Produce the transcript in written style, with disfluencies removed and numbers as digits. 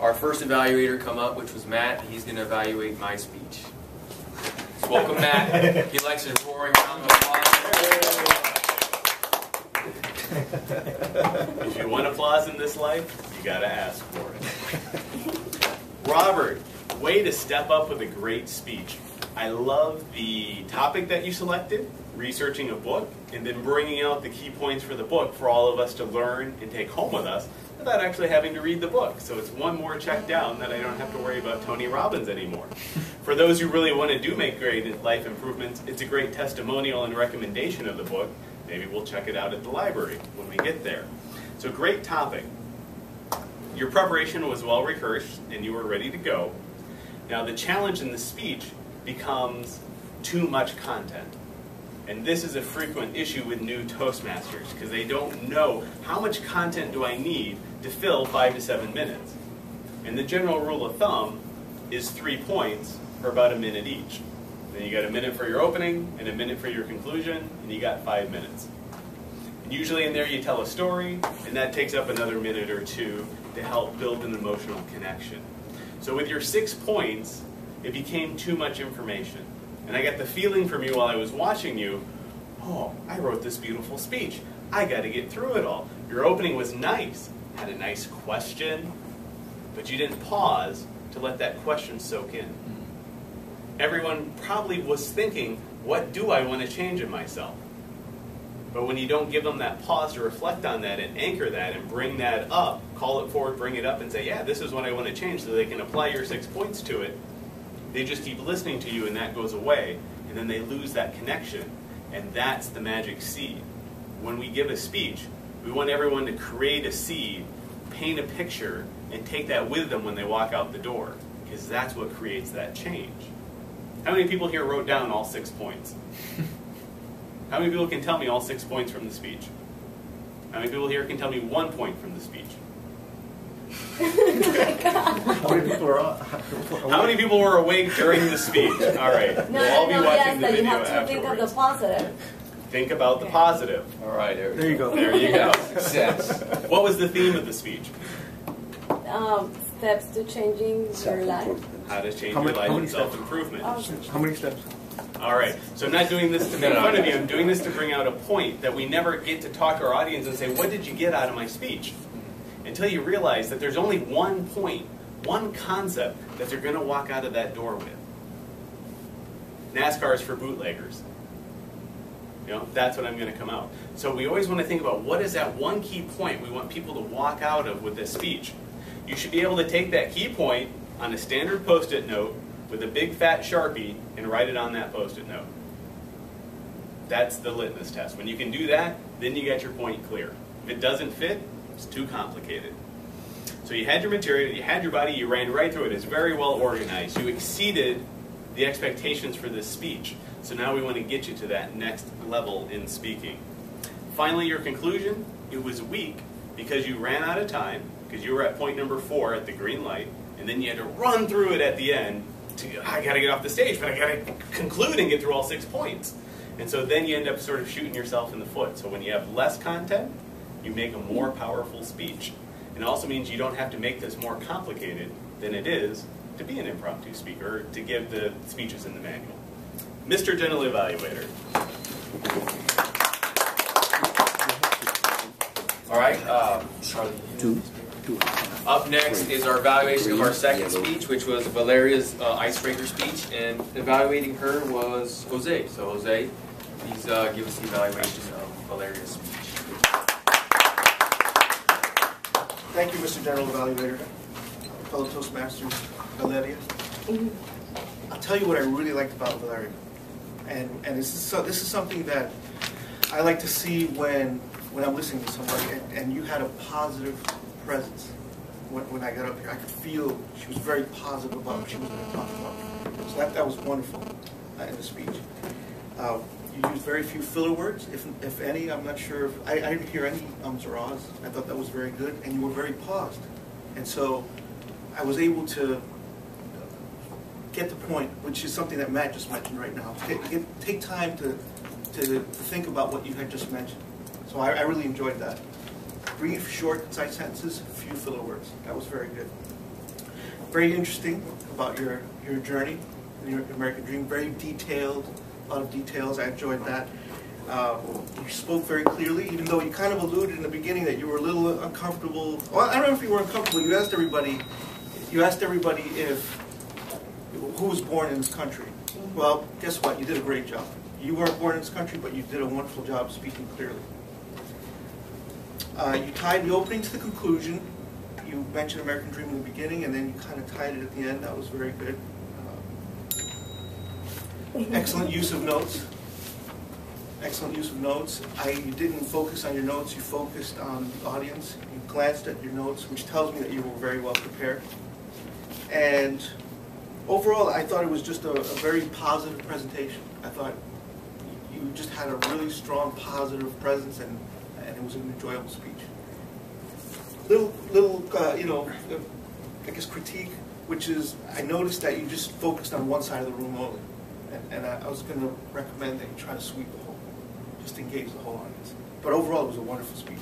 our first evaluator come up, which was Matt. He's going to evaluate my speech. So welcome, Matt. He likes his roaring round of applause. If you want applause in this life, you got to ask for it. Robert, way to step up with a great speech. I love the topic that you selected, researching a book, and then bringing out the key points for the book for all of us to learn and take home with us without actually having to read the book. So it's one more check down that I don't have to worry about Tony Robbins anymore. For those who really want to do make great life improvements, it's a great testimonial and recommendation of the book. Maybe we'll check it out at the library when we get there. So great topic. Your preparation was well rehearsed and you were ready to go. Now the challenge in the speech becomes too much content. And this is a frequent issue with new Toastmasters because they don't know how much content do I need to fill 5 to 7 minutes. And the general rule of thumb is 3 points for about a minute each. Then you got a minute for your opening and a minute for your conclusion, and you got 5 minutes. And usually in there you tell a story, and that takes up another minute or two to help build an emotional connection. So with your 6 points, it became too much information. And I got the feeling from you while I was watching you, oh, I wrote this beautiful speech. I got to get through it all. Your opening was nice, had a nice question, but you didn't pause to let that question soak in. Everyone probably was thinking, what do I want to change in myself? But when you don't give them that pause to reflect on that and anchor that and bring that up, call it forward, bring it up and say, yeah, this is what I want to change, so they can apply your 6 points to it, they just keep listening to you and that goes away, and then they lose that connection. And that's the magic seed. When we give a speech, we want everyone to create a seed, paint a picture, and take that with them when they walk out the door, because that's what creates that change. How many people here wrote down all 6 points? How many people can tell me all 6 points from the speech? How many people here can tell me 1 point from the speech? How many people are on? How many people were awake during the speech? All right, we'll all be watching the video afterwards. Think of the positive. Think about the positive. All right, There you go. There you go. Sense. What was the theme of the speech? Steps to changing your life. How to change How your many life and steps? self-improvement. How many steps? All right, so I'm not doing this to make fun of you. I'm doing this to bring out a point that we never get to talk to our audience and say, what did you get out of my speech? Until you realize that there's only 1 point, 1 concept that they're going to walk out of that door with. NASCAR is for bootleggers. You know, that's what I'm going to come out. So we always want to think about what is that 1 key point we want people to walk out of with this speech. You should be able to take that key point on a standard Post-it note with a big fat Sharpie and write it on that Post-it note. That's the litmus test. When you can do that, then you got your point clear. If it doesn't fit, it's too complicated. So you had your material, you had your body, you ran right through it. It's very well organized. You exceeded the expectations for this speech. So now we want to get you to that next level in speaking. Finally, your conclusion, it was weak because you ran out of time, because you were at point number 4 at the green light, and then you had to run through it at the end to, I got to get off the stage, but I got to conclude and get through all 6 points. And so then you end up sort of shooting yourself in the foot. So when you have less content, you make a more powerful speech. It also means you don't have to make this more complicated than it is to be an impromptu speaker, or to give the speeches in the manual. Mr. General Evaluator. All right, up next is our evaluation of our second speech, which was Valeria's icebreaker speech, and evaluating her was Jose. So Jose, please give us the evaluation of Valeria's speech. Thank you, Mr. General Evaluator, fellow Toastmasters, Valeria. I'll tell you what I really liked about Valeria, and this is something that I like to see when I'm listening to somebody, and you had a positive presence. When I got up here, I could feel she was very positive about what she was going to talk about. So that was wonderful in the speech. You used very few filler words, if any. I'm not sure. I didn't hear any ums or ahs. I thought that was very good, and you were very paused. And so I was able to get the point, which is something that Matt just mentioned right now. Take time to think about what you had just mentioned. So I really enjoyed that. Brief, short, concise sentences, few filler words. That was very good. Very interesting about your journey, your American dream. Very detailed, a lot of details. I enjoyed that. You spoke very clearly, even though you kind of alluded in the beginning that you were a little uncomfortable. Well, I don't know if you were uncomfortable. You asked everybody if who was born in this country. Well, guess what? You did a great job. You weren't born in this country, but you did a wonderful job speaking clearly. You tied the opening to the conclusion. You mentioned American Dream in the beginning, and then you kind of tied it at the end. That was very good. Excellent use of notes. Excellent use of notes. You didn't focus on your notes. You focused on the audience. You glanced at your notes, which tells me that you were very well prepared. And overall, I thought it was just a very positive presentation. I thought you just had a really strong, positive presence, and it was an enjoyable speech. Little, I guess critique, which is I noticed that you just focused on one side of the room only, and I was going to recommend that you try to sweep the whole, just engage the whole audience. But overall, it was a wonderful speech.